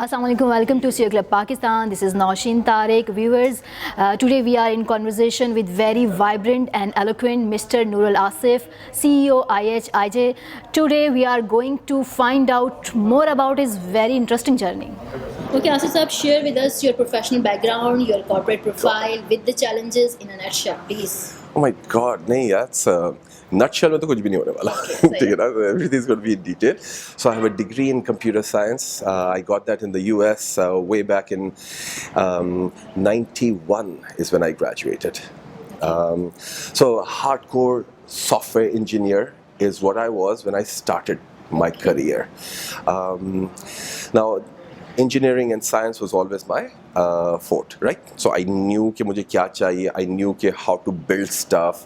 Assalamualaikum, welcome to CEO Club Pakistan. This is Naushin Tariq. Viewers, today we are in conversation with very vibrant and eloquent Mr. Noorul Asif, CEO IHIG. Today we are going to find out more about his very interesting journey. Okay, Asif Saab, share with us your professional background, your corporate profile with the challenges in a nutshell, please. Oh my God, नहीं यार, nutshell में तो कुछ भी नहीं होने वाला, ठीक है ना? Everything is going to be in detail. So I have a degree in computer science. I got that in the US way back in 91 is when I graduated. So hardcore software engineer is what I was when I started my career. Now, engineering and science was always my forte, right? So I knew कि मुझे क्या चाहिए, I knew कि how to build stuff,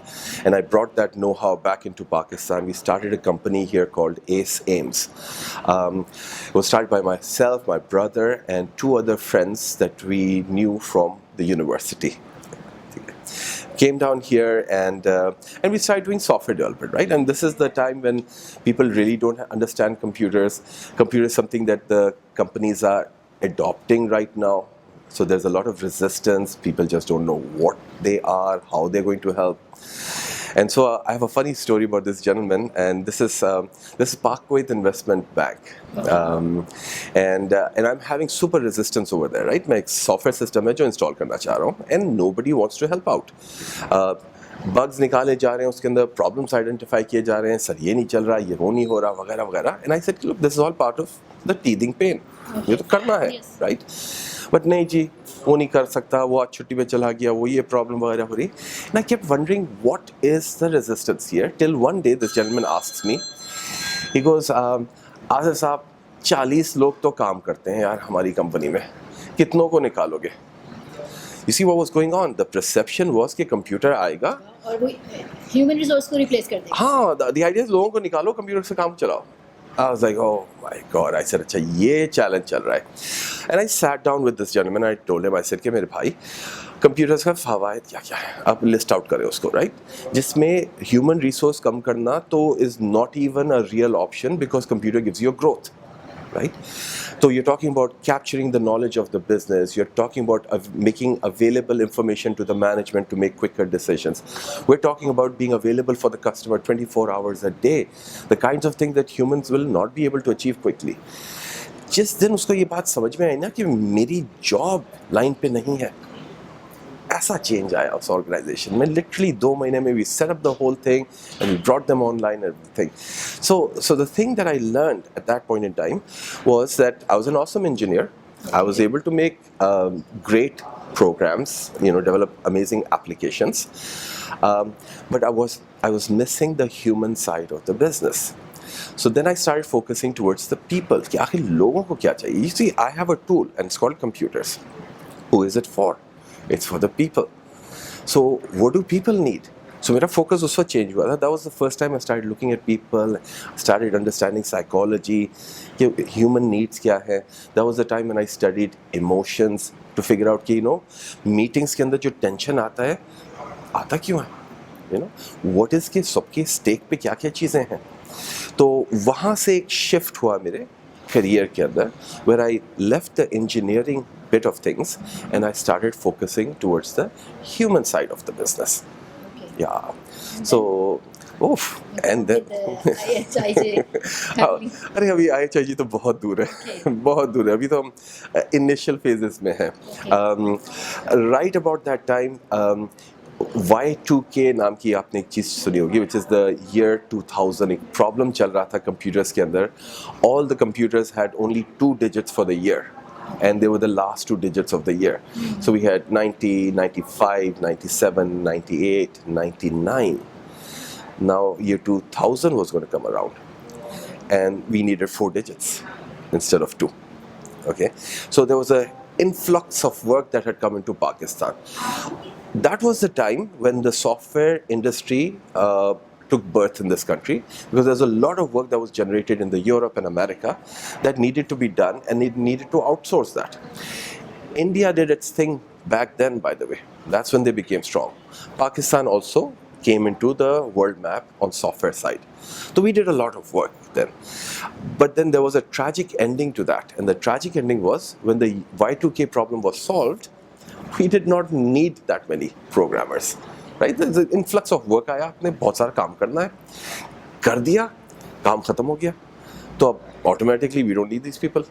and I brought that know-how back into Pakistan. We started a company here called Ace Ames. It was started by myself, my brother, and two other friends that we knew from the university. Came down here and we started doing software development, right? And this is the time when people really don't understand computers. Computers is something that the companies are adopting right now. So there's a lot of resistance. People just don't know what they are, how they're going to help. And so I have a funny story about this gentleman, and this is Parkway Investment Bank, and I'm having super resistance over there, right? मैं एक software system है जो install करना चाह रहा हूँ, and nobody wants to help out. Bugs निकाले जा रहे हैं, उसके अंदर problems identify किए जा रहे हैं, सर ये नहीं चल रहा, ये वो नहीं हो रहा, वगैरह वगैरह. And I said, look, this is all part of the teething pain. ये तो करना है, right? But नहीं जी, वो नहीं कर सकता, वो आज छुट्टी पे चला गया, वो ये प्रॉब्लम वगैरह हो रही. And I kept wondering what is the resistance here, till one day this gentleman asks me, he goes, Asif साहब 40 लोग तो काम करते हैं यार हमारी कंपनी में, कितनों को निकालोगे? You see what was going on? The perception was कि कंप्यूटर आएगा और वो ह्यूमन रिसोर्स को रिप्लेस कर देगा. हाँ, the idea is लोगों को निकालो, कंप्यूटर से काम चलाओ. I was like, oh my God. I said, अच्छा ये चैलेंज चल रहा है. And I sat down with this gentleman. I told him, I said कि मेरे भाई कंप्यूटर्स का फ़वाइद क्या क्या है, आप लिस्ट आउट करें उसको, राइट? जिसमें ह्यूमन रिसोर्स कम करना तो is not even a real option because computer gives you growth, right? So you're talking about capturing the knowledge of the business. You're talking about making available information to the management to make quicker decisions. We're talking about being available for the customer 24 hours a day. The kinds of things that humans will not be able to achieve quickly. जिस दिन उसको ये बात समझ में आई ना कि मेरी जॉब लाइन पे नहीं है, ऐसा चेंज आया उस ऑर्गेनाइजेशन में. लिटरली 2 महीने में we set up the whole thing and we brought them online everything. So the thing that I learned at that point in time was that I was an awesome engineer. I was able to make great programs, develop amazing applications, but I was missing the human side of the business. So then I started focusing towards the people. कि आखिर लोगों को क्या चाहिए? You see, I have a tool and it's called computers. Who is it for? It's for the people. So what do people need? So मेरा focus उस वक्त change हुआ था. That was the first time I started looking at people, started understanding psychology, कि human needs क्या है. That was the time when I studied emotions to figure out कि meetings के अंदर जो tension आता क्यों है? What is कि सबके stake पे क्या क्या चीज़ें हैं. तो वहाँ से एक shift हुआ मेरे career के अंदर, where I left the engineering bit of things and I started focusing towards the human side of the business. Okay. Yeah. So, and then अरे अभी IHIG तो बहुत दूर है, बहुत दूर है. अभी तो हम initial phases में हैं. Right about that time, Y2K नाम की आपने एक चीज़ सुनी होगी, which is the year 2000. एक प्रॉब्लम चल रहा था कंप्यूटर्स के अंदर. All the computers had only 2 digits for the year, and they were the last 2 digits of the year. So we had 90, 95, 97, 98, 99. Now year 2000 was going to come around, and we needed 4 digits instead of 2. Okay, so there was a influx of work that had come into Pakistan. That was the time when the software industry took birth in this country, because there's a lot of work that was generated in the Europe and America that needed to be done, and it needed to outsource that. India did its thing back then, by the way. That's when they became strong. Pakistan also came into the world map on software side. So we did a lot of work then. But then there was a tragic ending to that. And the tragic ending was when the Y2K problem was solved, we did not need that many programmers. Right? There's an influx of work आया, आपने बहुत सारा काम करना है, कर दिया, काम खत्म हो गया, तो अब automatically we don't need these people.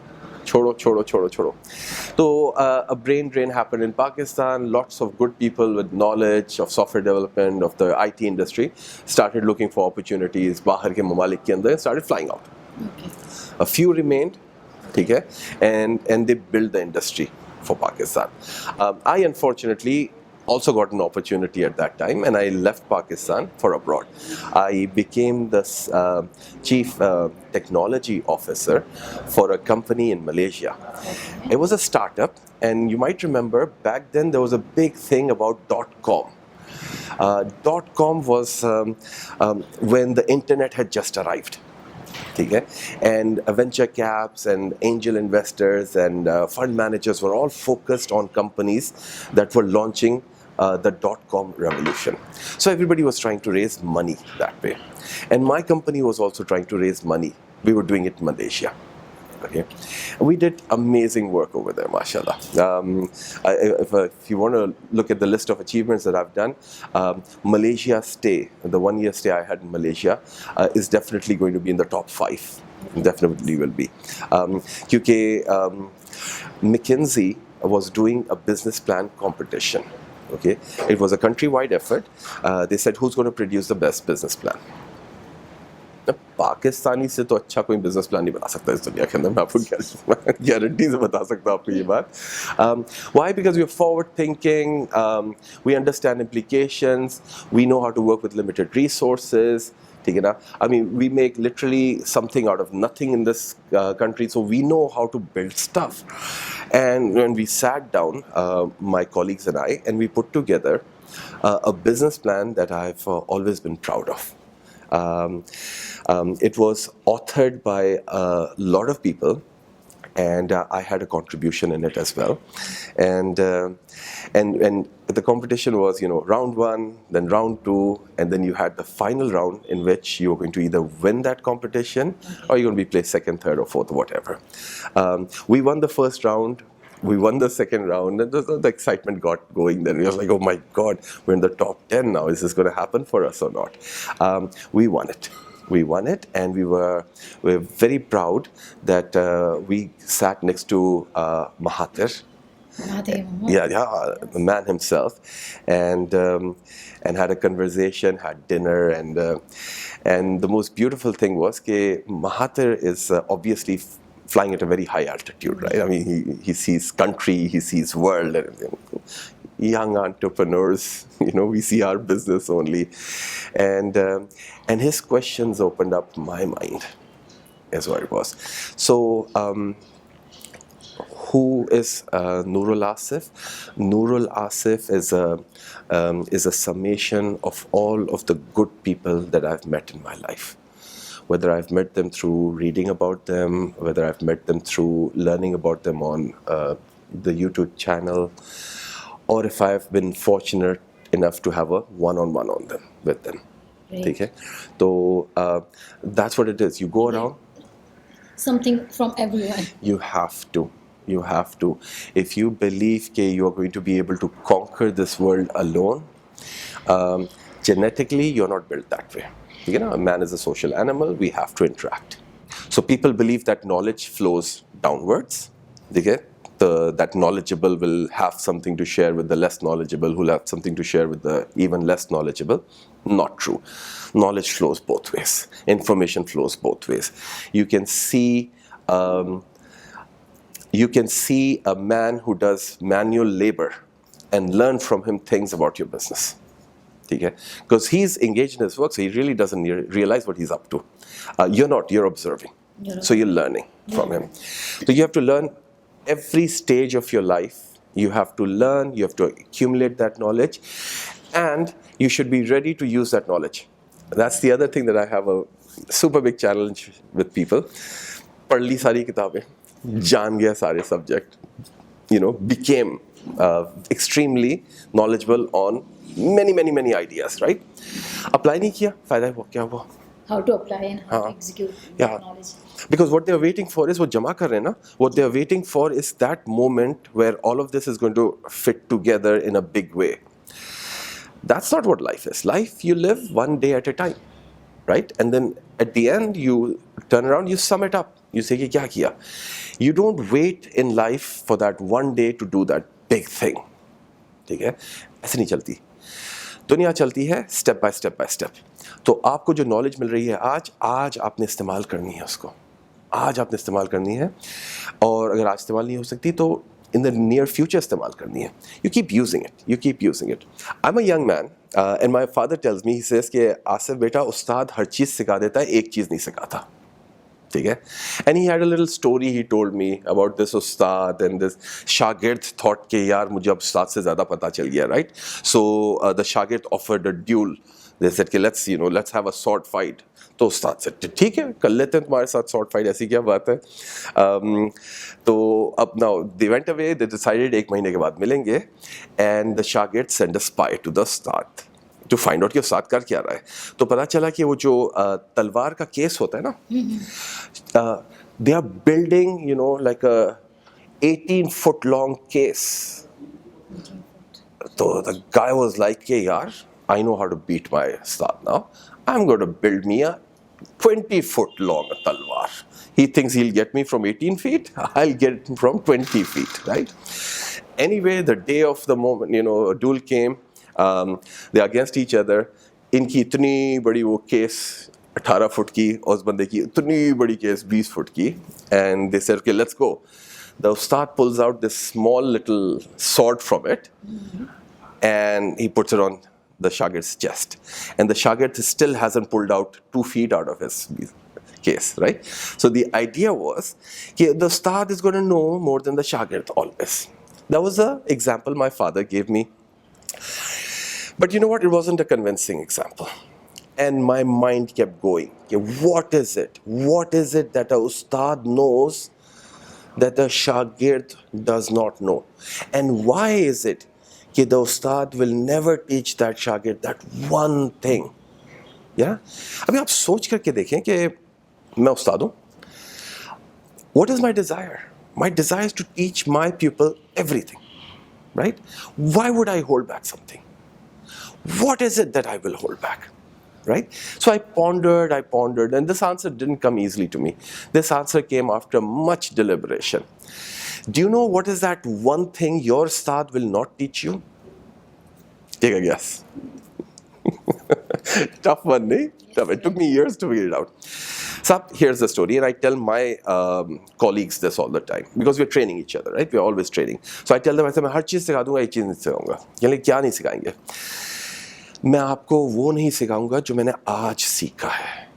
छोड़ो छोड़ो छोड़ो छोड़ो. So a brain drain happened in Pakistan. Lots of good people with knowledge of software development, of the IT industry, started looking for opportunities. बाहर के ममालिक के अंदर started flying out. Okay. A few remained, ठीक है, and they built the industry for Pakistan. I unfortunately also got an opportunity at that time, and I left Pakistan for abroad. I became the chief technology officer for a company in Malaysia. It was a startup, and you might remember back then there was a big thing about .com. .com was when the internet had just arrived. And venture caps and angel investors and fund managers were all focused on companies that were launching the .com revolution. So everybody was trying to raise money that way. And my company was also trying to raise money. We were doing it in Malaysia. Okay, we did amazing work over there, mashallah. If you want to look at the list of achievements that I've done, Malaysia stay, the 1 year stay I had in Malaysia, is definitely going to be in the top 5. Definitely will be. Because McKinsey was doing a business plan competition. Okay, it was a countrywide effort. They said, who's going to produce the best business plan? Pakistani से तो अच्छा कोई business plan नहीं बना सकता इस दुनिया के अंदर, मैं आपको गारंटी से बता सकता हूँ आपको ये बात. Why? Because we are forward thinking, we understand implications, we know how to work with limited resources. ठीक है ना? I mean, we make literally something out of nothing in this country, so we know how to build stuff. And when we sat down, my colleagues and I, and we put together a business plan that I've always been proud of. It was authored by a lot of people, and I had a contribution in it as well. And the competition was, round 1, then round 2, and then you had the final round in which you were going to either win that competition or you're going to be placed 2nd, 3rd, or 4th, or whatever. We won the first round. We won the second round, and the excitement got going. Then we were like, oh my God, we're in the top 10 now. Is this going to happen for us or not? We won it. We won it, and we were very proud that we sat next to Mahathir. Yeah, the man himself, and had a conversation, had dinner, and the most beautiful thing was that Mahathir is obviously flying at a very high altitude, right? I mean, he sees country, he sees world, and everything. Young entrepreneurs, we see our business only, and his questions opened up my mind, is what it was. So, who is Noorul Asif? Noorul Asif is a summation of all of the good people that I've met in my life. Whether I've met them through reading about them, whether I've met them through learning about them on the YouTube channel, or if I've been fortunate enough to have a one-on-one with them. Right. Okay? So that's what it is. You go around. Something from everyone. You have to. If you believe that you are going to be able to conquer this world alone, genetically you're not built that way. A man is a social animal, we have to interact. So people believe that knowledge flows downwards. That knowledgeable will have something to share with the less knowledgeable, who will have something to share with the even less knowledgeable. Not true. Knowledge flows both ways. Information flows both ways. You can see a man who does manual labor and learn from him things about your business. Because he's engaged in his work, so he really doesn't realize what he's up to. You're not, you're observing. So you're learning from him. So you have to learn every stage of your life. You have to learn, you have to accumulate that knowledge, and you should be ready to use that knowledge. That's the other thing that I have a super big challenge with people. पढ़ ली सारी किताबें, जान गया सारे subject, became extremely knowledgeable on many ideas, right? Apply नहीं किया, फायदा हुआ क्या हुआ? How to apply and how to execute Yeah. that knowledge. Because what they are waiting for is वो जमा कर रहे हैं ना, what they are waiting for is that moment where all of this is going to fit together in a big way. That's not what life is. Life you live one day at a time, right? And then at the end you turn around, you sum it up. You say कि क्या किया? You don't wait in life for that one day to do that big thing. ठीक है? ऐसे नहीं चलती. दुनिया चलती है स्टेप बाय स्टेप. तो आपको जो नॉलेज मिल रही है आज आपने इस्तेमाल करनी है उसको. आज आपने इस्तेमाल करनी है, और अगर आज इस्तेमाल नहीं हो सकती तो इन द नियर फ्यूचर इस्तेमाल करनी है. You keep using it. I am a young man and my father tells me, he says कि आसिफ बेटा, उस्ताद हर चीज़ सिखा देता है, एक चीज़ नहीं सिखाता. ठीक है? And he had a little story he told me about this Ustad and this शागिर्द थॉट के यार मुझे अब उस्ताद से ज़्यादा पता चल गया, राइट? सो द शागिर्द offered a dual. They said कि let's have a sword fight. तो उस्ताद से ठीक है, कर लेते हैं तुम्हारे साथ sword fight, ऐसी क्या बात है. तो अब now they went away, they decided 1 महीने के बाद मिलेंगे, and the शागिर्द sent a spy to the Ustad to find out कि उस्ताद कर क्या रहा है. तो पता चला कि वो जो तलवार का केस होता है ना, they are building like a 18-foot long case. So the guy was like, "Hey, yaar, I know how to beat my ustaad now. I'm going to build me a 20-foot long talwar." He thinks he'll get me from 18 feet. I'll get him from 20 feet, right? Anyway, the day of the moment, a duel came. They are against each other. इनकी इतनी बड़ी वो case 18 foot की, और उस बंदे की इतनी बड़ी केस 20 फुट की. And they said, "Okay, let's go." The ustad pulls out this small little sword from it, and he puts it on the shagird's chest, and the shagird still hasn't pulled out 2 feet out of his case, right? So the idea was the ustad is going to know more than the shagird always. That was the example my father gave me, but you know what, it wasn't a convincing example, and my mind kept going. What is it that a ustad knows that the shagird does not know, and why is it कि the ustad will never teach that shagird that one thing? अभी आप सोच करके देखें कि मैं उस्ताद हूँ. What is my desire? My desire is to teach my pupil everything, right? Why would I hold back something? What is it that I will hold back, right? So I pondered, and this answer didn't come easily to me. This answer came after much deliberation. Do you know what is that one thing your ustad will not teach you? Take a guess. Tough one, eh? Tough. It took me years to figure it out. So here's the story, and I tell my colleagues this all the time because we're training each other, right? We're always training. So I tell them, मैं हर चीज़ सिखा दूंगा, एक चीज़ नहीं सिखाऊंगा. यानी क्या नहीं सिखाएंगे? मैं आपको वो नहीं सिखाऊंगा जो मैंने आज सीखा है.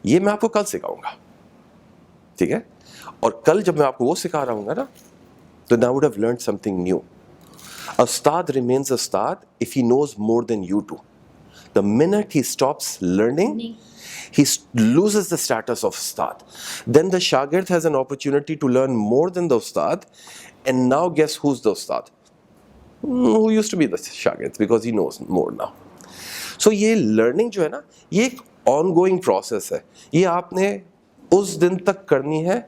ये मैं आपको कल सिखाऊंगा, ठीक है? और कल जब मैं आपको वो सिखा रहा हूँगा ना, तो I would have learned something new. A ustad remains a ustad if he knows more than you do. The minute he stops learning, he loses the status of ustad. Then the shagird has an opportunity to learn more than the ustad, and now guess who's the ustad? Who used to be the shagird, because he knows more now. So ये learning जो है ना, ये एक ongoing process है. ये आपने उस दिन तक करनी है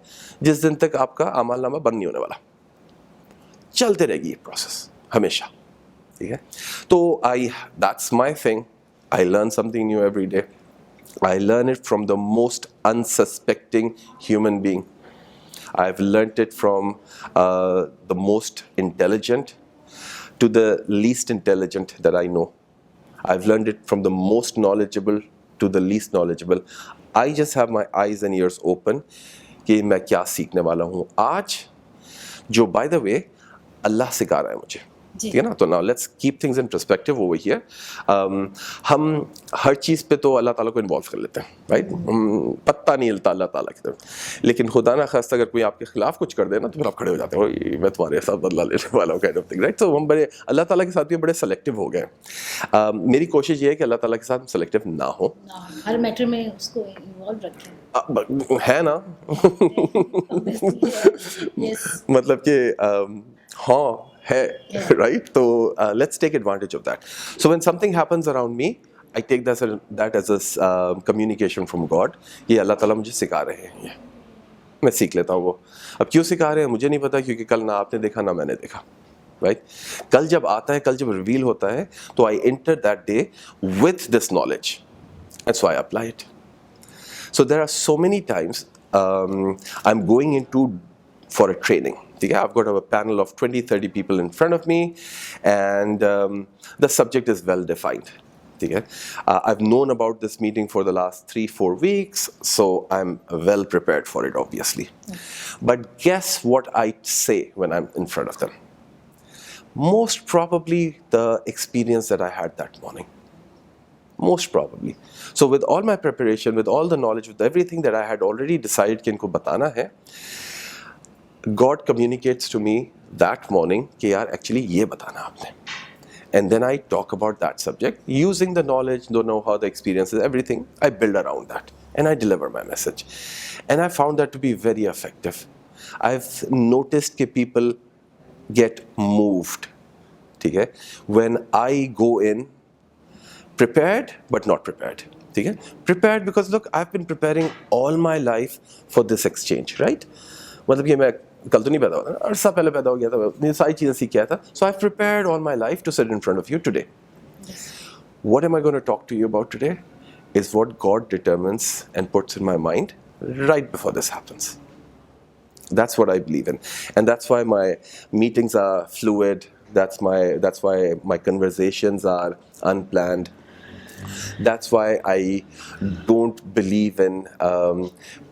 जिस दिन तक आपका अमालनामा बंद नहीं होने वाला. चलते रहेगी ये process हमेशा, ठीक है? तो that's my thing. I learn something new every day. I learn it from the most unsuspecting human being. I've learned it from the most intelligent to the least intelligent that I know. I've learned it from the most knowledgeable to the least knowledgeable. I just have my eyes and ears open कि मैं क्या सीखने वाला हूँ आज, जो by the way अल्लाह सिखा रहा है मुझे, ठीक है ना? तो now let's keep things in perspective over here. हम हर चीज़ पे तो अल्लाह ताला को इन्वॉल्व कर लेते हैं, राइट? पत्ता नहीं हिलता अल्लाह ताला की तरफ, लेकिन खुदा ना खास्ता अगर कोई आपके खिलाफ कुछ कर दे ना, तो फिर आप खड़े हो जाते हो, मैं तुम्हारे साथ बदला लेने वाला हूँ, काइंड ऑफ थिंग, राइट? तो हम बड़े अल्लाह ताला के साथ भी बड़े सेलेक्टिव हो गए. मेरी कोशिश ये है कि अल्लाह ताला के साथ सेलेक्टिव ना हो, हर मैटर में उसको इन्वॉल्व रखें, है ना? yes. मतलब कि हाँ है, right? So let's take advantage of that. So when something happens around me, I take that as a communication from God. ये अल्लाह ताला मुझे सिखा रहे हैं, ये मैं सीख लेता हूँ वो. अब क्यों सिखा रहे हैं मुझे नहीं पता, क्योंकि कल ना आपने देखा ना मैंने देखा, राइट? कल जब आता है, कल जब रिवील होता है, तो I enter that day with this knowledge, that's why I apply it. So there are so many times I'm going into for a training. ठीक है, I've got a panel of 20-30 people in front of me, and the subject is well defined. ठीक है, I've known about this meeting for the last 3-4 weeks, so I'm well prepared for it, obviously. But guess what I say when I'm in front of them? Most probably the experience that I had that morning. Most probably. So with all my preparation, with all the knowledge, with everything that I had already decided कि इनको बताना है, God communicates to me that morning कि यार actually ये बताना आपने. And then I talk about that subject using the knowledge, the know-how, the experiences, everything. I build around that and I deliver my message. And I found that to be very effective. I've noticed कि people get moved. ठीक है? When I go in prepared but not prepared. ठीक है? Prepared because look, I've been preparing all my life for this exchange, right? मतलब ये मैं कल तो नहीं पैदा हुआ था, अरसा पहले पैदा हो गया था, ये सारी चीज़ें सीख के आया था. So I've prepared all my life to sit in front of you today. Yes. What am I going to talk to you about today is what God determines and puts in my mind right before this happens. That's what I believe in, and that's why my meetings are fluid. That's why my conversations are unplanned. That's why I don't believe in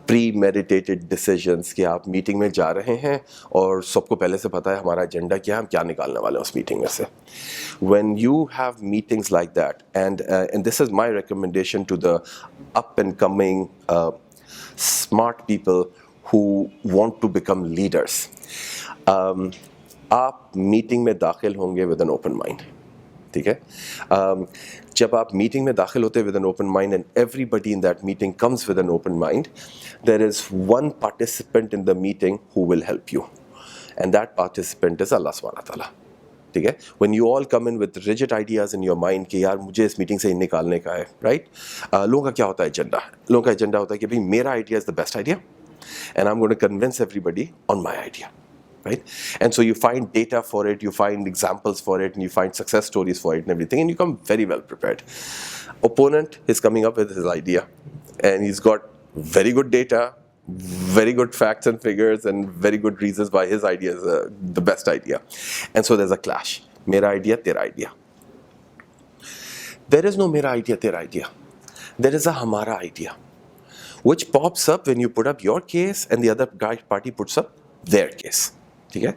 premeditated decisions कि आप meeting में जा रहे हैं और सबको पहले से पता है हमारा एजेंडा क्या है, हम क्या निकालने वाले हैं उस मीटिंग में से. When you have meetings like that, and this is my recommendation to the up and coming smart people who want to become leaders, आप मीटिंग में दाखिल होंगे with an open mind. ठीक है, जब आप मीटिंग में दाखिल होते हैं with an open mind and everybody in that meeting comes with an open mind, there is one participant in the meeting who will help you, and that participant is Allah subhanahu wa ta'ala. ठीक है, when you all come in with rigid ideas in your mind कि यार मुझे इस meeting से ही निकालने का है, right? लोगों का क्या होता है एजेंडा? लोगों का एजेंडा होता है कि भाई मेरा idea is the best idea and I'm going to convince everybody on my idea. Right? And so you find data for it, you find examples for it, and you find success stories for it and everything, and you come very well prepared. Opponent is coming up with his idea, and he's got very good data, very good facts and figures, and very good reasons why his idea is the best idea. And so there's a clash. Mera idea, tera idea. There is no mera idea, tera idea. There is a hamara idea, which pops up when you put up your case and the other party puts up their case. ठीक है?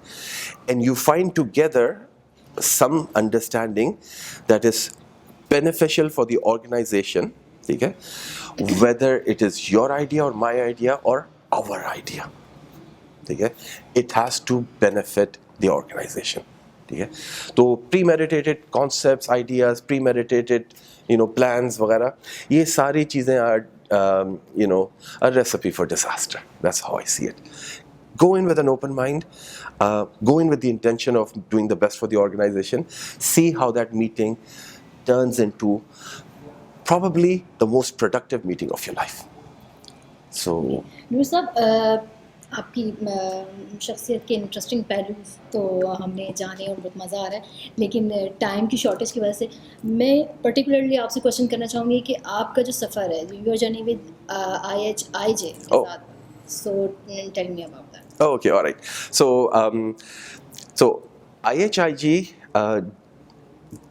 And you find together some understanding that is beneficial for the organization. ठीक है? Whether it is your idea or my idea or our idea. ठीक है? It has to benefit the organization. ठीक है? तो premeditated concepts, ideas, premeditated plans वगैरह, ये सारी चीज़ें are a recipe for disaster. That's how I see it. Go in with an open mind, go in with the intention of doing the best for the organization, see how that meeting turns into probably the most productive meeting of your life. So, नूर साहब, आपकी शख्सियत के interesting पहलू तो हमने जाने और बहुत मज़ा आ रहा है, लेकिन टाइम की शॉर्टेज की वजह से मैं पर्टिकुलरली आपसे क्वेश्चन करना चाहूँगी कि आपका जो सफ़र है, योर जर्नी विद IHIG के साथ, so tell me about that. Oh, okay, all right. So IHIG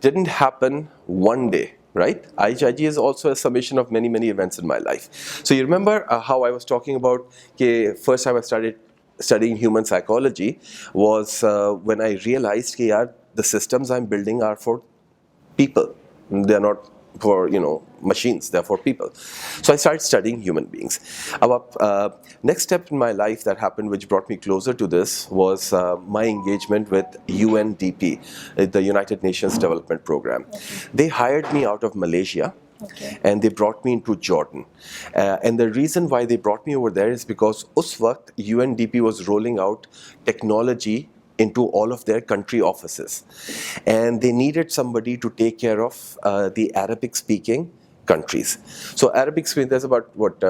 didn't happen one day, right? IHIG is also a summation of many, many events in my life. So you remember how I was talking about first time I started studying human psychology was when I realized that the systems I'm building are for people. They're not for machines, they're for people. So I started studying human beings. Next step in my life that happened which brought me closer to this was my engagement with UNDP, the United Nations Development Program. Okay. They hired me out of Malaysia. Okay. And they brought me into Jordan. And the reason why they brought me over there is because us waqt UNDP was rolling out technology into all of their country offices, and they needed somebody to take care of the Arabic speaking countries. So Arabic speaking, there's about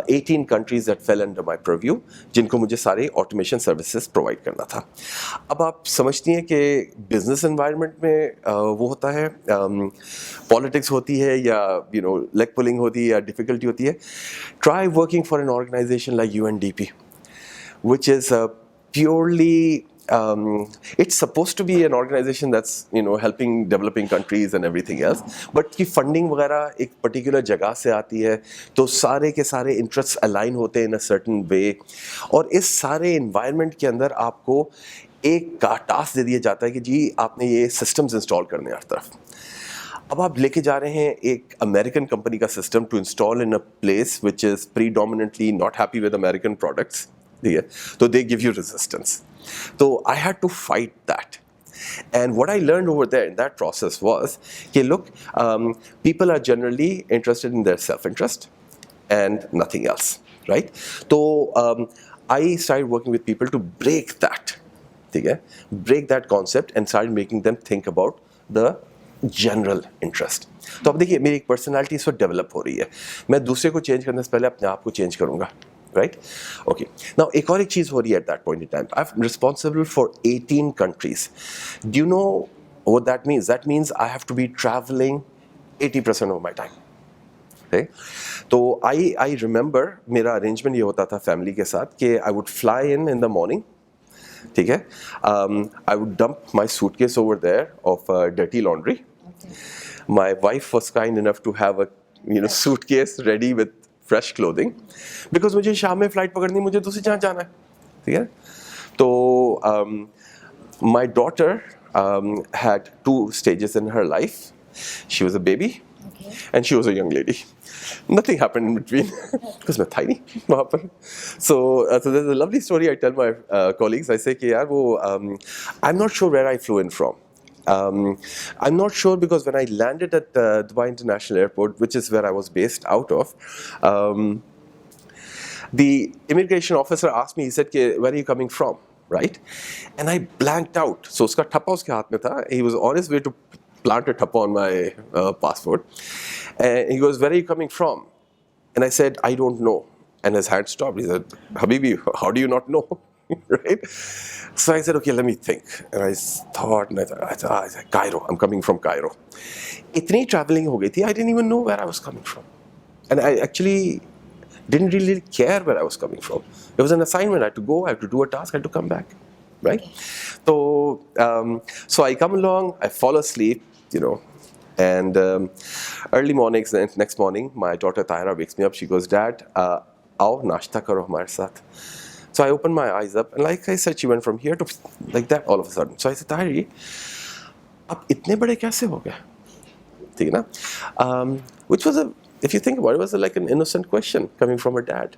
18 countries that fell under my purview, जिनको मुझे सारे automation services provide करना था. अब आप समझती हैं कि business environment में वो होता है, politics होती है या leg pulling होती है या difficulty होती है. Try working for an organization like UNDP, which is purely it's supposed to be an organization that's helping developing countries and everything else, but की funding वगैरह एक particular जगह से आती है, तो सारे के सारे interests align होते हैं in a certain way, और इस सारे environment के अंदर आपको एक का task दे दिया जाता है कि जी आपने ये systems install करने हैं हर तरफ. अब आप लेके जा रहे हैं एक अमेरिकन कंपनी का system to install in a place which is predominantly not happy with American products, ठीक है, तो दे गिव यू रेजिस्टेंस. तो I had to fight that. And what I learned over there in that process was, okay, look, people are generally interested in their self-interest and nothing else, right? So I started working with people to break that, okay, break that concept and started making them think about the general interest. तो अब देखिए मेरी एक personality इस वक्त develop हो रही है, मैं दूसरे को चेंज करने से पहले अपने आप को चेंज करूंगा, राइट? ओके, नाउ एक और एक चीज़ हो रही है at that point in time. I am responsible for 18 countries. Do you know what that means? That means I have to be travelling 80% of my time. तो आई रिमेंबर मेरा arrangement ये होता था फैमिली के साथ कि I would fly in the morning, ठीक है, I would dump my suitcase over there of dirty laundry. My wife was kind enough to have a suitcase ready with fresh clothing, because मुझे शाम में flight पकड़नी, मुझे दूसरी जगह जाना है, ठीक है. तो my daughter had 2 stages in her life. She was a baby, and she was a young lady. Nothing happened in between because मैं था ही नहीं वहाँ पर. So there's a lovely story I tell my colleagues. I say कि यार वो I'm not sure where I flew in from. I'm not sure because when I landed at Dubai International Airport, which is where I was based out of, the immigration officer asked me, he said, where are you coming from, right? And I blanked out. So uska thappa uske haath mein tha. He was on his way to plant a thappa on my passport. And he goes, where are you coming from? And I said, I don't know. And his hand stopped. He said, Habibi, how do you not know? Right? So I said, okay, let me think. And I thought, I said, Cairo. I'm coming from Cairo. Itni traveling ho gayi thi, I didn't even know where I was coming from. And I actually didn't really care where I was coming from. It was an assignment. I had to go, I had to do a task, I had to come back. Right? So I come along, I fall asleep, and early mornings, the next morning, my daughter Tahira wakes me up. She goes, Dad, aao nashta karo hamare saath. So I opened my eyes up, and like I said, she went from here to like that all of a sudden. So I said, Tahiri, ab itne bade kaise ho gaye? ठीक है ना? Which was if you think about it, was like an innocent question coming from her dad.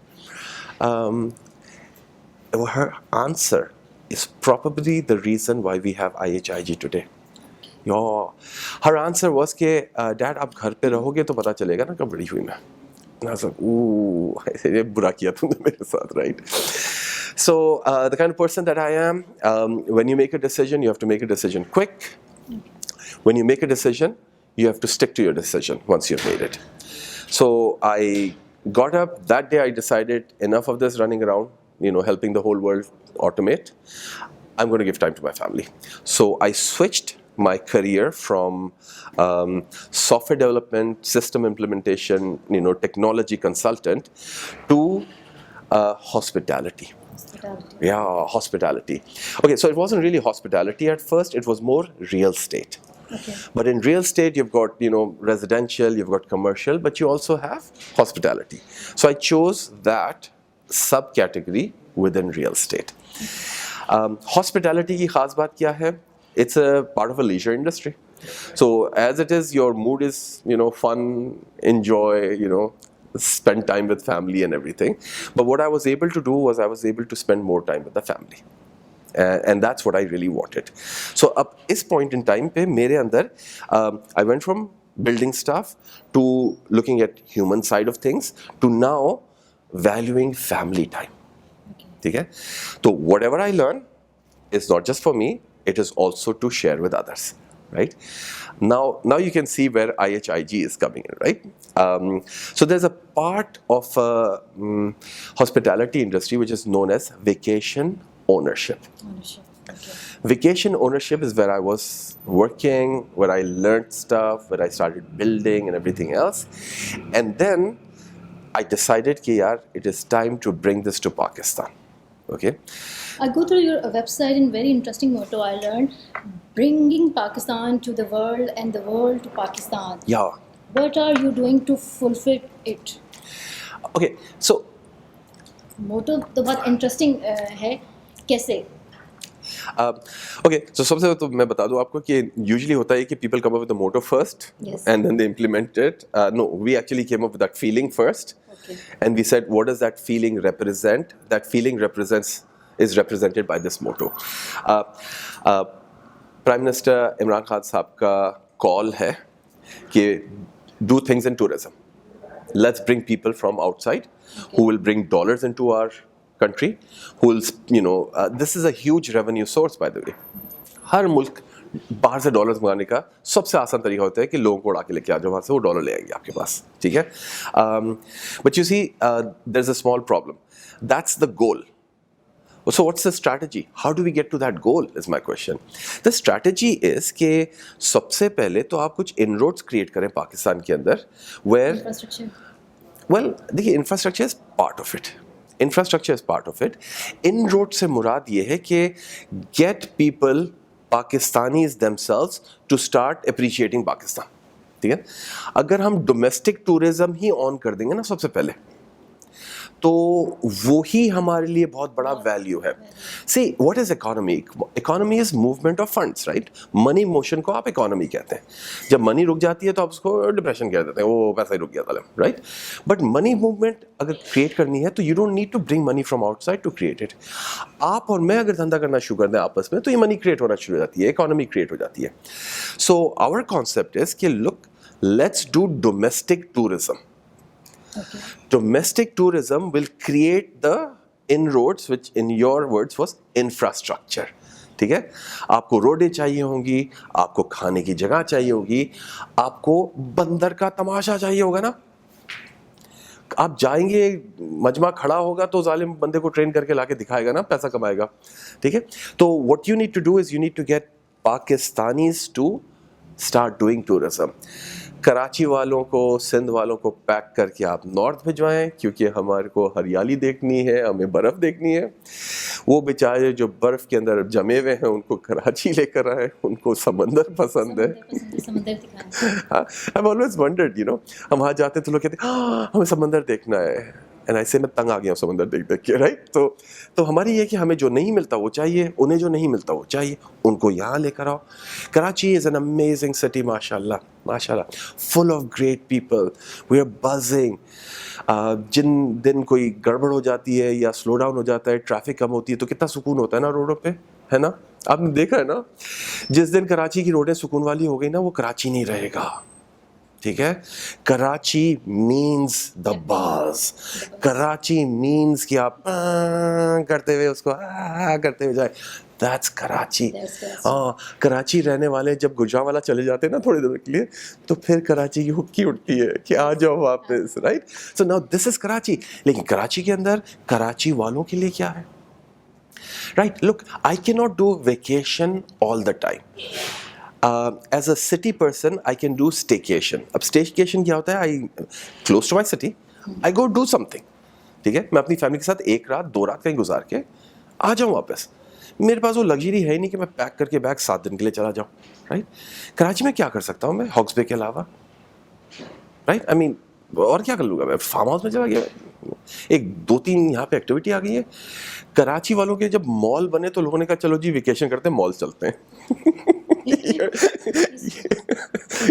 Her answer is probably the reason why we have IHIG today. Her answer was कि Dad, आप घर पे रहोगे तो पता चलेगा ना कब बड़ी हुई मैं. And I was like, ooh, ये बुरा किया तुमने मेरे साथ, right? So the kind of person that I am, when you make a decision, you have to make a decision quick. When you make a decision, you have to stick to your decision once you've made it. So I got up that day. I decided enough of this running around, helping the whole world automate. I'm going to give time to my family. So I switched my career from software development, system implementation, technology consultant to hospitality. Yeah, hospitality. Okay, so it wasn't really hospitality at first. It was more real estate. Okay. But in real estate, you've got residential, you've got commercial, but you also have hospitality. So I chose that subcategory within real estate. Hospitality की खास बात क्या है? It's a part of a leisure industry. So as it is, your mood is fun, enjoy, spend time with family and everything. But what I was able to do was I was able to spend more time with the family. And that's what I really wanted. So at this point in time pe mere andar I went from building stuff to looking at human side of things to now valuing family time. Okay. So whatever I learn, is not just for me, it is also to share with others, right? Now you can see where IHIG is coming in, right? So there's a part of hospitality industry which is known as vacation ownership. Ownership. Okay. Vacation ownership is where I was working, where I learned stuff, where I started building and everything else. And then I decided कि यार, it is time to bring this to Pakistan. Okay? I go through your website and very interesting motto I learned: bringing Pakistan to the world and the world to Pakistan. Yeah. What are you doing to fulfill it? Okay, so मोटो तो बहुत interesting है, कैसे? okay, so सबसे पहले तो मैं बता दूं आपको कि usually होता है कि people come up with the motto first, Yes. and then they implement it. No, we actually came up with that feeling first, Okay. and we said, what does that feeling represent? That feeling is represented by this motto. Prime Minister Imran Khan साहब का call है कि do things in tourism. Let's bring people from outside who will bring dollars into our country, who will, this is a huge revenue source, by the way. हर मुल्क बाहर से dollars मंगाने का सबसे आसान तरीका होता है कि लोगों को उड़ा के लेके आ जाओ वहाँ से, वो डॉलर ले आएंगे आपके पास, ठीक है? But you see, there's a small problem. That's the goal. So what's the strategy? How do we get to that goal is my question. The strategy is कि सबसे पहले तो आप कुछ inroads create करें पाकिस्तान के अंदर, where Infrastructure. well, देखिए, infrastructure is part of it. Infrastructure is part of it. Inroads से मुराद ये है कि get people, Pakistanis themselves, to start appreciating Pakistan. ठीक है? अगर हम domestic tourism ही on कर देंगे ना सबसे पहले, तो वो ही हमारे लिए बहुत बड़ा वैल्यू है. See, what is economy? Economy is movement of funds, right? Money motion को आप economy कहते हैं. जब money रुक जाती है तो आप उसको depression कह देते हैं, वो पैसा ही रुक गया था, right? But money movement अगर create करनी है तो you don't need to bring money from outside to create it. आप और मैं अगर धंधा करना शुरू कर दें आपस में तो ये money create होना शुरू हो जाती है, economy create हो जाती है. So our concept is कि look, let's do domestic tourism. Okay. Domestic tourism will create the inroads, which in your words was infrastructure. ठीक है? आपको रोडें चाहिए होंगी, आपको खाने की जगह चाहिए होगी, आपको बंदर का तमाशा चाहिए होगा ना. आप जाएंगे, मजमा खड़ा होगा तो जालिम बंदे को ट्रेन करके लाके दिखाएगा ना, पैसा कमाएगा. ठीक है? तो what you need to do is you need to get Pakistanis to start doing tourism. Karachi वालों को, सिंध वालों को पैक करके आप नॉर्थ भिजवाएं, क्योंकि हमारे को हरियाली देखनी है, हमें बर्फ़ देखनी है. वो बेचारे जो बर्फ़ के अंदर जमे हुए हैं उनको कराची लेकर आए, उनको समंदर पसंद है. समंदर दिखाना. I've always wondered, हम वहाँ जाते तो लोग कहते हैं हमें समंदर देखना है, एंड ऐसे मैं तंग आ गया हूँ समंदर देख देख के, राइट? तो हमारी ये कि हमें जो नहीं मिलता वो चाहिए, उन्हें जो नहीं मिलता वो चाहिए, उनको यहाँ लेकर आओ. Karachi is an amazing city, माशाल्लाह माशाल्लाह, full of great people, we are buzzing. जिन दिन कोई गड़बड़ हो जाती है या स्लो डाउन हो जाता है, ट्रैफिक कम होती है, तो कितना सुकून होता है ना रोडों पे, है ना? आपने देखा है ना, जिस दिन कराची की रोडें सुकून वाली हो गई ना, वो कराची नहीं रहेगा. ठीक है? कराची मीन्स द बाज. कराची मीन्स कि आप करते हुए उसको करते हुए जाए. दैट्स कराची. हाँ, कराची रहने वाले जब गुजरांवाला चले जाते हैं ना थोड़ी देर के लिए, तो फिर कराची की हुक्की उठती है कि आ जाओ वापस, right? So now this is Karachi. लेकिन कराची के अंदर कराची वालों के लिए क्या है? Right, look, I can not do vacation all the time. As a city person, I can do staycation. अब staycation क्या होता है? I close to my city, I go do something. ठीक है? मैं अपनी फैमिली के साथ 1 रात 2 रात कहीं गुजार के आ जाऊँ वापस. मेरे पास वो लग्जरी है ही नहीं कि मैं पैक करके बैग 7 दिन के लिए चला जाऊँ, राइट? कराची में क्या कर सकता हूँ मैं हॉक्स बे के अलावा, राइट? आई मीन, और क्या कर लूँगा मैं? फार्म हाउस में चला गया, 1-2-3 यहाँ पे एक्टिविटी आ गई है. कराची वालों के जब मॉल बने तो लोगों ने कहा चलो जी वेकेशन करते हैं, मॉल चलते हैं.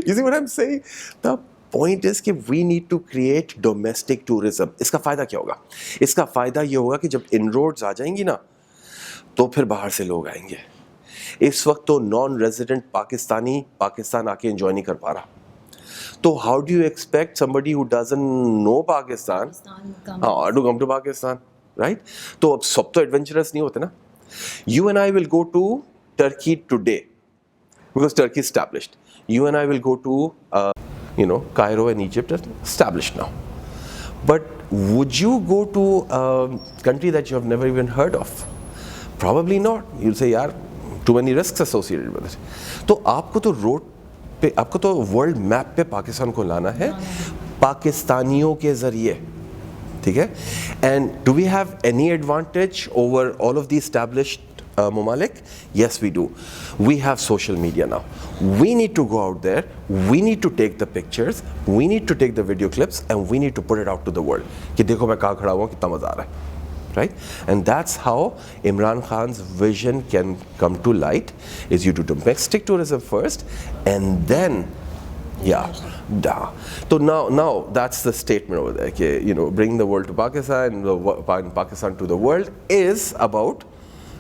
You see what I'm saying? The point is कि we need to create domestic tourism. इसका फ़ायदा क्या होगा? इसका फ़ायदा ये होगा कि जब inroads आ जाएंगी ना, तो फिर बाहर से लोग आएंगे. इस वक्त तो नॉन रेजिडेंट पाकिस्तानी पाकिस्तान आके एंजॉय नहीं कर पा रहा. तो how do you expect somebody who doesn't know Pakistan to come to Pakistan, right? तो अब सब तो एडवेंचरस नहीं होते ना. You and I will go to Turkey today because Turkey is established. You and I will go to Cairo and Egypt are established now. But would you go to a country that you have never even heard of? Probably not. You'll say, yaar, too many risks associated with it. तो आपको तो road पे, आपको तो world map पे पाकिस्तान को लाना है पाकिस्तानियों के जरिए, ठीक है? And do we have any advantage over all of the established Mamalik? Yes, we do. We have social media now. We need to go out there, we need to take the pictures, we need to take the video clips, and we need to put it out to the world. कि देखो मैं कहाँ खड़ा हुआ, कितना मज़ा आ रहा है, right? And that's how Imran Khan's vision can come to light, is you do domestic tourism first, and then, So now that's the statement over there. Okay, bring the world to Pakistan, Pakistan to the world is about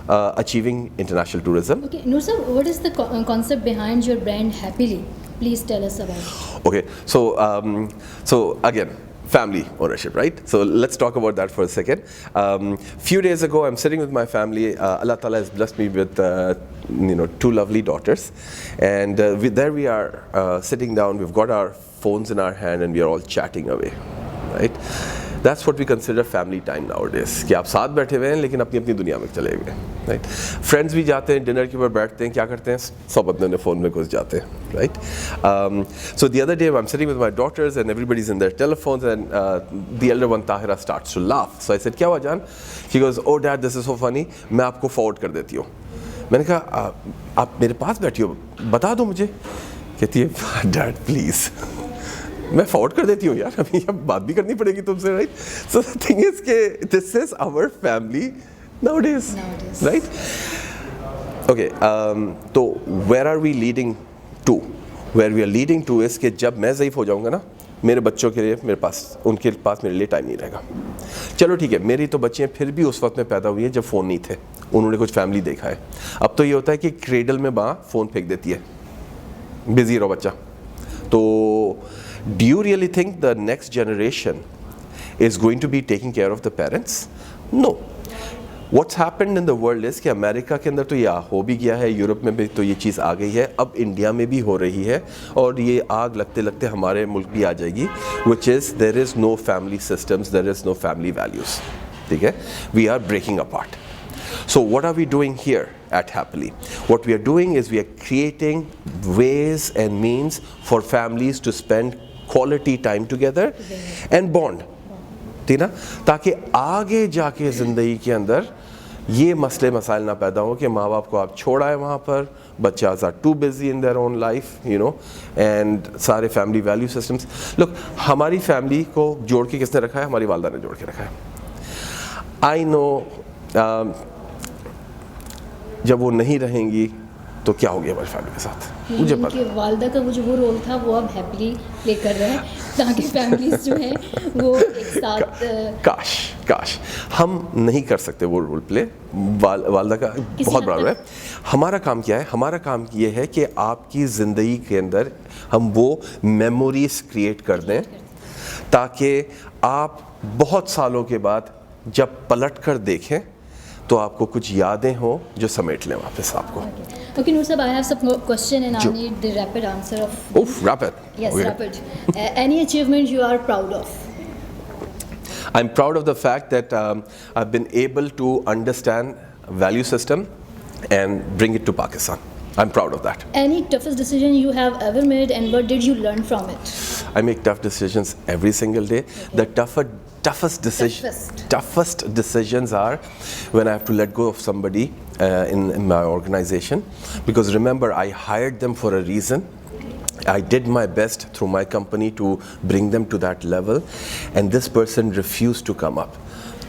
achieving international tourism. Okay, Noor sir, what is the concept behind your brand Happily? Please tell us about it. Okay, so again, family ownership, right? So let's talk about that for a second. Few days ago, I'm sitting with my family. Allah Ta'ala has blessed me with 2 lovely daughters, and there we are sitting down. We've got our phones in our hand, and we are all chatting away, right? That's what we consider family time nowadays. कि आप साथ बैठे हुए हैं लेकिन अपनी अपनी दुनिया में चले गए, right? Friends भी जाते हैं, डिनर के ऊपर बैठते हैं, क्या करते हैं? सब अपने फ़ोन में घुस जाते हैं, right? So the other day I'm sitting with my daughters and everybody's in their telephones, and the elder one Tahira starts to laugh. So I said, क्या हुआ जान? She goes, oh dad, this is so funny. मैं आपको forward कर देती हूँ. मैंने कहा आप मेरे पास बैठी हो, बता दो मुझे. कहती है dad please. मैं फॉरवर्ड कर देती हूँ यार, अभी अब बात भी करनी पड़ेगी तुमसे, right? So the thing is के this is our family nowadays, right? Okay, तो where are we leading to? Where we are leading to is कि जब मैं ज़ईफ़ हो जाऊँगा ना, मेरे बच्चों के लिए उनके पास मेरे लिए टाइम नहीं रहेगा. चलो ठीक है, मेरी तो बच्चियाँ फिर भी उस वक्त में पैदा हुई हैं जब फ़ोन नहीं थे, उन्होंने कुछ फैमिली देखा है. अब तो ये होता है कि क्रेडल में माँ फ़ोन फेंक देती है, बिजी रहो बच्चा. तो do you really think the next generation is going to be taking care of the parents? No. What's happened in the world is कि अमेरिका के अंदर तो ये हो भी गया है, यूरोप में भी तो ये चीज़ आ गई है, अब इंडिया में भी हो रही है, और ये आग लगते लगते हमारे मुल्क भी आ जाएगी, which is there is no family systems, there is no family values, ठीक है? We are breaking apart. So what are we doing here at Happily? What we are doing is we are creating ways and means for families to spend quality time together and bond, ठीक ना? ताकि आगे जाके ज़िंदगी के अंदर ये मसले मसाइल ना पैदा हो कि माँ बाप को आप छोड़ आए वहाँ पर, बच्चे are too busy in their own life, and सारे फैमिली वैल्यू सिस्टम्स. लुक, हमारी फैमिली को जोड़ के किसने रखा है? हमारी वालदा ने जोड़ के रखा है. आई नो जब वो नहीं रहेंगी तो क्या हो गया हमारी फैमिली के साथ, मुझे पता है. वालदा का वो रोल था, वो अब हैप्पली प्ले कर रहे हैं ताकि फैमिलीज जो हैं वो एक साथ. काश हम नहीं कर सकते वो रोल प्ले. वालदा का बहुत बड़ा रोल है. हमारा काम क्या है? हमारा काम ये है कि आपकी ज़िंदगी के अंदर हम वो मेमोरीज क्रिएट कर दें ताकि आप बहुत सालों के बाद जब पलट कर देखें तो आपको कुछ यादें हो जो समेट लें वापस आपको. Okay, Noor sir, I have some question and I need the rapid answer of. Oof, rapid. Yes, okay. Rapid. Any achievement you are proud of? I'm proud of the fact that I've been able to understand value system and bring it to Pakistan. I'm proud of that. Any toughest decision you have ever made and what did you learn from it? I make tough decisions every single day. The toughest decisions are when I have to let go of somebody in my organization, because remember, I hired them for a reason. I did my best through my company to bring them to that level, and this person refused to come up,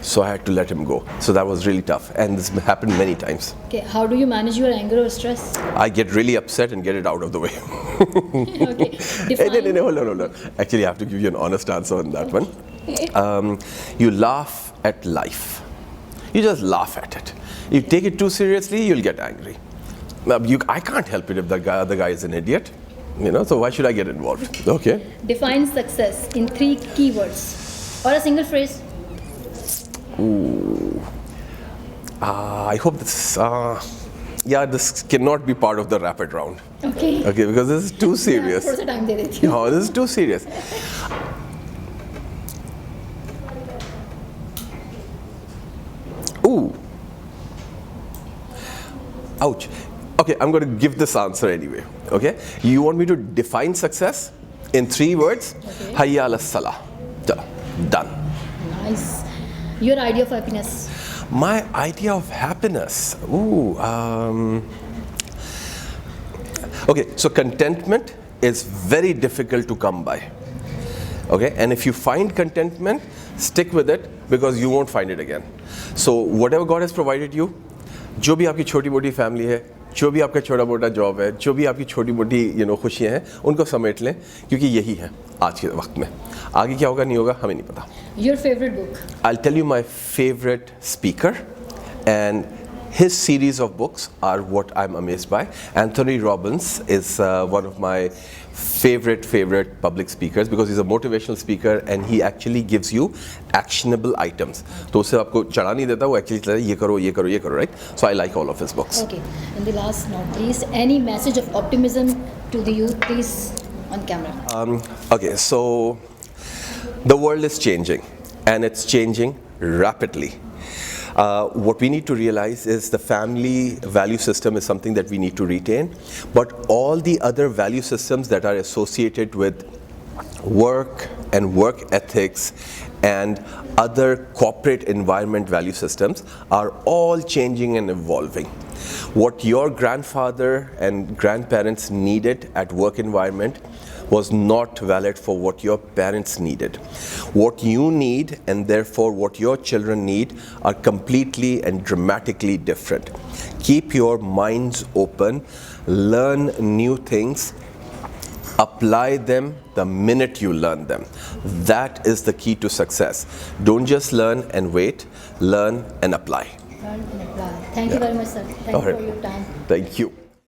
so I had to let him go. So that was really tough, and this happened many times. Okay, how do you manage your anger or stress? I get really upset and get it out of the way. Okay, define. No, hold on. Actually, I have to give you an honest answer on that one. You laugh at life. You just laugh at it. You take it too seriously, you'll get angry. I can't help it if the other guy is an idiot, so why should I get involved? Okay. Define success in 3 keywords or a single phrase. Ooh. I hope this. Yeah, this cannot be part of the rapid round. Okay. Okay, because this is too serious. थोड़ा सा time दे देती हूँ. No, this is too serious. Ooh. Ouch. Okay, I'm going to give this answer anyway. Okay, you want me to define success in 3 words? Okay. Hayya ala salah. Chalo, done. Nice. Your idea of happiness. My idea of happiness. Ooh. Okay, so contentment is very difficult to come by. Okay, and if you find contentment, stick with it because you won't find it again. So whatever God has provided you, जो भी आपकी छोटी मोटी family है, जो भी आपका छोटा मोटा जॉब है, जो भी आपकी छोटी मोटी खुशियाँ हैं, उनको समेट लें क्योंकि यही है आज के वक्त में. आगे क्या होगा नहीं होगा हमें नहीं पता. Your favorite book. I'll tell you my favorite speaker, and his series of books are what I'm amazed by. Anthony Robbins is one of my favorite public speakers because he's a motivational speaker and he actually gives you actionable items. तो उसे आपको चढ़ा नहीं देता, वो actually कहता है ये करो ये करो ये करो, right? So I like all of his books. Okay. And the last not least, any message of optimism to the youth, please, on camera. Okay, so the world is changing and it's changing rapidly. What we need to realize is the family value system is something that we need to retain, but all the other value systems that are associated with work and work ethics and other corporate environment value systems are all changing and evolving. What your grandfather and grandparents needed at work environment was not valid for what your parents needed. What you need and therefore what your children need are completely and dramatically different. Keep your minds open, learn new things, apply them the minute you learn them. That is the key to success. Don't just learn and wait, learn and apply. Learn and apply. Thank you very much, sir. Thank you for your time. Thank you.